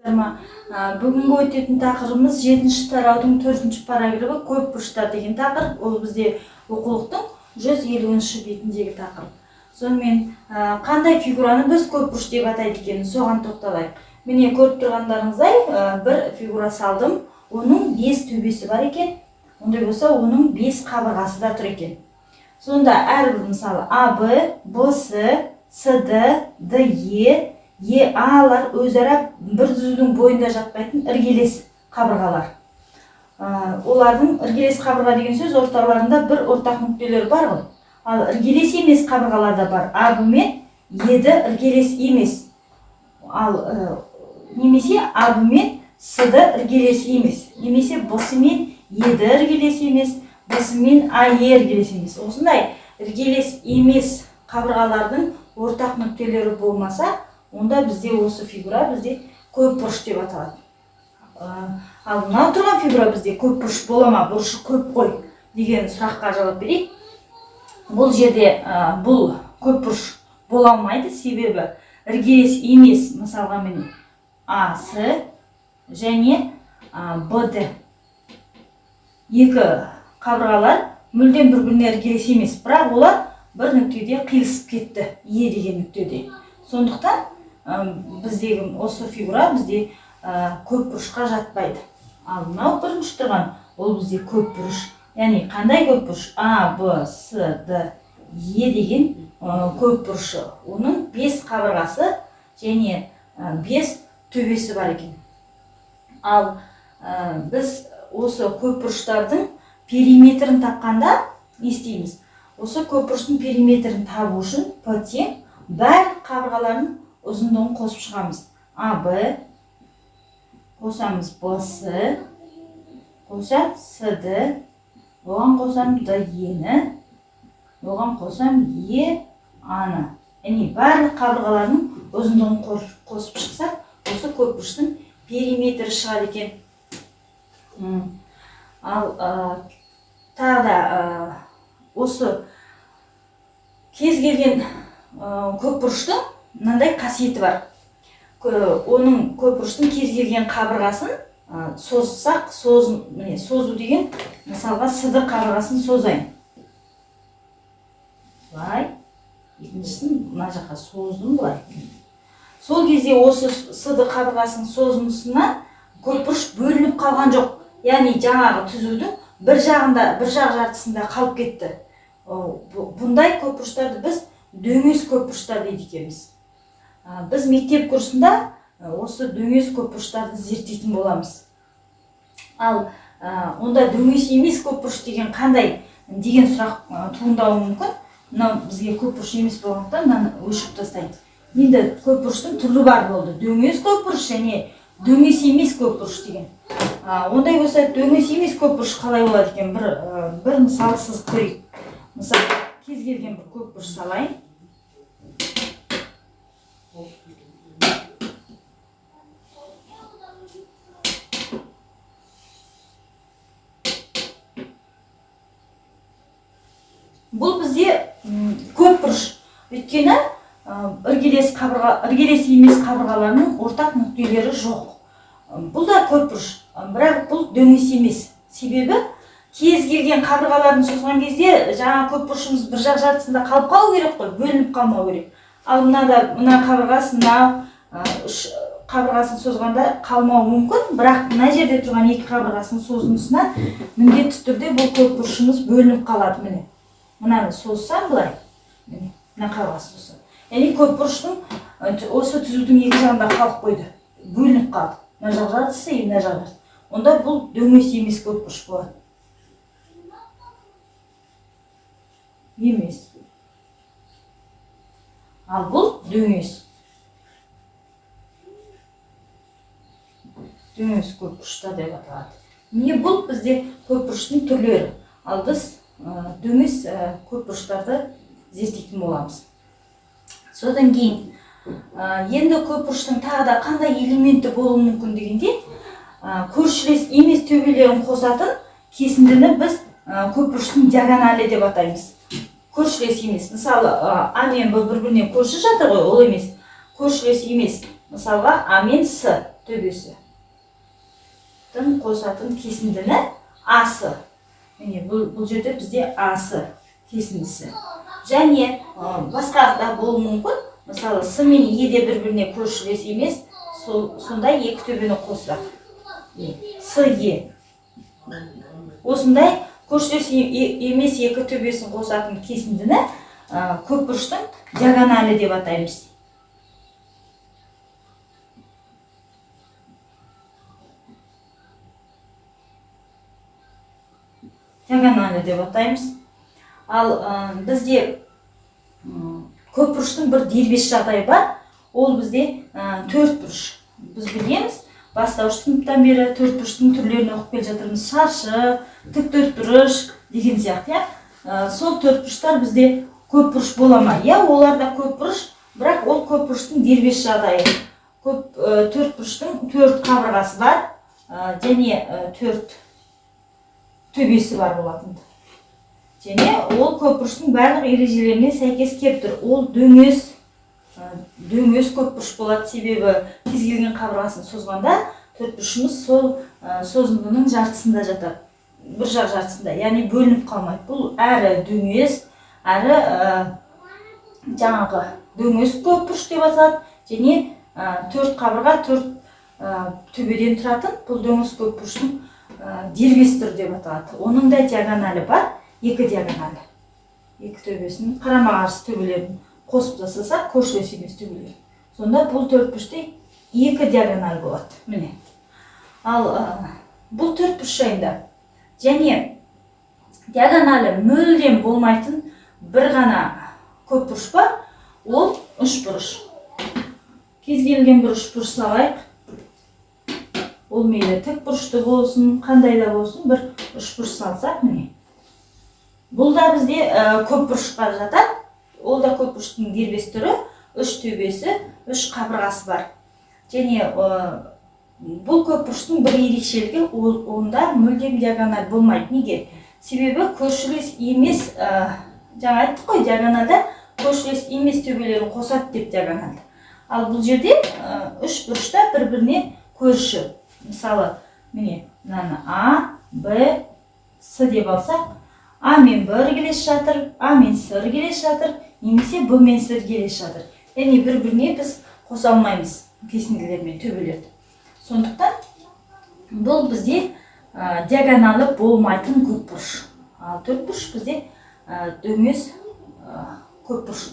Бүгінгі өтетін тақырыбымыз 7-ші тараудың 4-ші параграфы көп бұрыштар деген тақырып. Ол бізде оқулықтың 150-ші бетіндегі тақырып. Сонымен қандай фигураны біз көп бұрыш деп атайды екенін соған тоқталайық. Міне көріп тұрғандарыңыздай бір фигура салдым. Оның 5 төбесі бар екен. Ондай болса, оның 5 қабырғасы да тұр екен. Сонда әрбір мысалы АБ, БС, СД, ДЕ, ЕАлар өзара бір түзудің бойында жатпайтын іргелес қабырғалар. Олардың іргелес қабырға деген сөз орталарында бір ортақ нүктелер бар ғой. Ал іргелес емес қабырғалар да бар. АБ мен Е-ді іргелес емес. Ал немесе АБ мен С-ді іргелес емес. Немесе БС мен Е-ді іргелес емес, БС мен АЕ іргелес емес. Осындай іргелес емес қабырғалардың ортақ нүктелері болмаса, онда бізде осы фигура бізде көп бұрыш деп аталады. Ал мынау тұрған фигура бізде көп бұрыш бола ма, бұрышы көп қой деген сұраққа жауап берейік. Бұл жерде бұл көп бұрыш бола алмайды, себебі іргелес емес, мысалға міне АС және БД. Екі қабырғалар мүлдем бір-біріне іргелес емес, бірақ олар бір нүктеде қиылысып кетті, Е деген нүктеде. Сондықтан біздегі осы фигура бізде көп бұрышқа жатпайды. Ал мынау бірінші тұрған, ол бізде көп бұрыш. Яғни қандай көп бұрыш? А, Б, С, Д, Е деген көп бұрышы. Оның 5 қабырғасы және 5 төбесі бар екен. Ал біз осы көп бұрыштардың периметрін тапқанда не істейміз? Осы көп бұрыштың периметрін табу үшін П тең бәр қабырғалардың ұзындығын қосып шығамыз. АБ қосамыз БС, қосам СД, оған қосам ДЕ-ні, оған қосам ЕА-ны. Яғни барлық қабырғалардың ұзындығын қосып шықсақ, осы көп бұрыштың периметрі шығады екен. Ал тағы да осы кез келген көп бұрыштың мынандай қасиеті бар. Оның көп бұрыштың кез келген қабырғасын созсақ, созу деген, мысалға С-ді қабырғасын созайын. Былай, екіншісін мына жаққа создым былай. Сол кезде осы С-ді қабырғасын созымысына көп бұрыш бөлініп қалған жоқ. Яғни жаңағы түзудің бір жақ жартысында қалып кетті. Бұндай көп бұрыштарды біз дөңес көп бұрыштар дейді екенбіз. Біз мектеп курсында осы дөңес көп бұрыштарды зерттейтін боламыз. Ал онда дөңес емес көп бұрыш деген қандай деген сұрақ туындауы мүмкін. Мынау бізге көп бұрыш емес болғандықтан мынаны өшіріп тастайын. Енді көп бұрыштың түрлі бар болды. Дөңес көп бұрыш және дөңес емес көп бұрыш деген. Ондай болса дөңес емес көп бұрыш қалай болады екен? Бір мысал сызып көрейік. Мысалы, кез келген бір көп бұрыш салайын. Бұл бізде көп бұрыш. Өйткені іргелес емес қабырғаларының ортақ нүктелері жоқ. Бұл да көп бұрыш, бірақ бұл дөңес емес. Себебі кез келген қабырғаларын созған кезде жаңа көп бұрышымыз бір жақ жартысында қалып қалу керек қой, бөлініп қалмау керек. Ал мына қабырғасын созғанда қалмауы мүмкін, бірақ мына жерде тұрған екі қабырғасын созылысына міндетті түрде бұл көп бұрышымыз бөлініп қалады. Міне, мынаны созсам былай, мына қабырғасын созсам. Яғни көп бұрыштың осы түзудің екі жағында қалып қойды, бөлініп қалды. Мына жақ жартысы, мына жақ жартысы. Онда бұл дөңес емес көп бұрыш болады. Емес. Ал бұл дөңес. Дөңес көп бұрыштар деп аталады. Міне бұл бізде көп бұрыштың түрлері. Ал біз дөңес көп бұрыштарды зерттейтін боламыз. Содан кейін, енді көп бұрыштың тағы да қандай элементі болуы мүмкін дегенде, көршілес емес төбелерін қосатын кесіндіні біз көп бұрыштың диагоналі деп атаймыз. Көршілес емес. Мысалы, А мен Б бір-біріне көрші жатыр ғой, ол емес. Көршілес емес. Мысалға, А мен С. төбесі қосатын кесіндіні асы. Міне бұл жерде бізде асы кесіндісі. Және басқа да болуы мүмкін. Мысалы, с мен е де бір-біріне көршілес емес, сондай екі төбені қоссақ. С, е. Осындай көршілес емес екі төбесін қосатын кесіндіні көпбұрыштың диагоналі деп атаймыз. Диагоналі деп атаймыз. Ал бізде көпбұрыштың бір дербес жағдайы бар. Ол бізде төртбұрыш. Біз білеміз, бастауыш сыныптан бері төртбұрыштың түрлерін оқып келе жатырмыз. Шаршы, тік төртбұрыш деген сияқты. Сол төртбұрыштар бізде көпбұрыш бола ма? Олар да көпбұрыш, бірақ ол көпбұрыштың дербес жағдайы. Төртбұрыштың төрт қабырғасы бар, және төрт төбесі бар болатын. Және ол көпбұрыштың барлық ережелеріне сәйкес келіп тұр. Ол дөңес көпбұрыш болады, себебі кез келген қабырғасын созғанда төртбұрышымыз сол созындының жартысында жатады. Бір жақ жартысында, яғни бөлініп қалмайды. Бұл әрі дөңес, әрі жаңағы дөңес көпбұрыш деп аталады. Және төрт қабырға, төрт төбеден тұратын бұл дөңес көпбұрыштың дербес түрі деп аталады. Оның да диагоналі бар. Екі диагоналі. Екі төбесін, қарама-қарсы төбелерін қосып жасасақ, көршілес емес төбелер. Сонда бұл төртбұрышта екі диагонал болады. Міне. Ал бұл төртбұрыш жайында және диагоналы мүлдем болмайтын бір ғана көпбұрыш бар. Ол үшбұрыш. Кез келген бір үшбұрыш салайық. Ол мейлі тік бұрышты болсын, қандай да болсын, бір үшбұрыш салсақ, міне. Бұл да бізде көпбұрышқа жатады. Ол да көпбұрыштың дербес түрі, үш төбесі, үш қабырғасы бар. Және бұл көпбұрыштың бір ерекшелігі, онда мүлдем диагональ болмайды. Неге? Себебі көршілес емес, жаңа айттық қой, диагональда көршілес емес төбелерін қосады деп диагональды. Ал бұл жерде үш бұрышта бір-біріне көрші. Мысалы, міне, мынаны А, Б, С деп алсақ, А мен Б келесі жатыр, А мен С келесі жатыр, немесе Б мен С келесі жатыр. Яғни бір-біріне біз қоса алмаймыз кесінділер мен төбелерді. Сондықтан бұл бізде диагоналы болмайтын көпбұрыш. Ал төртбұрыш бізде дөңес көпбұрыш.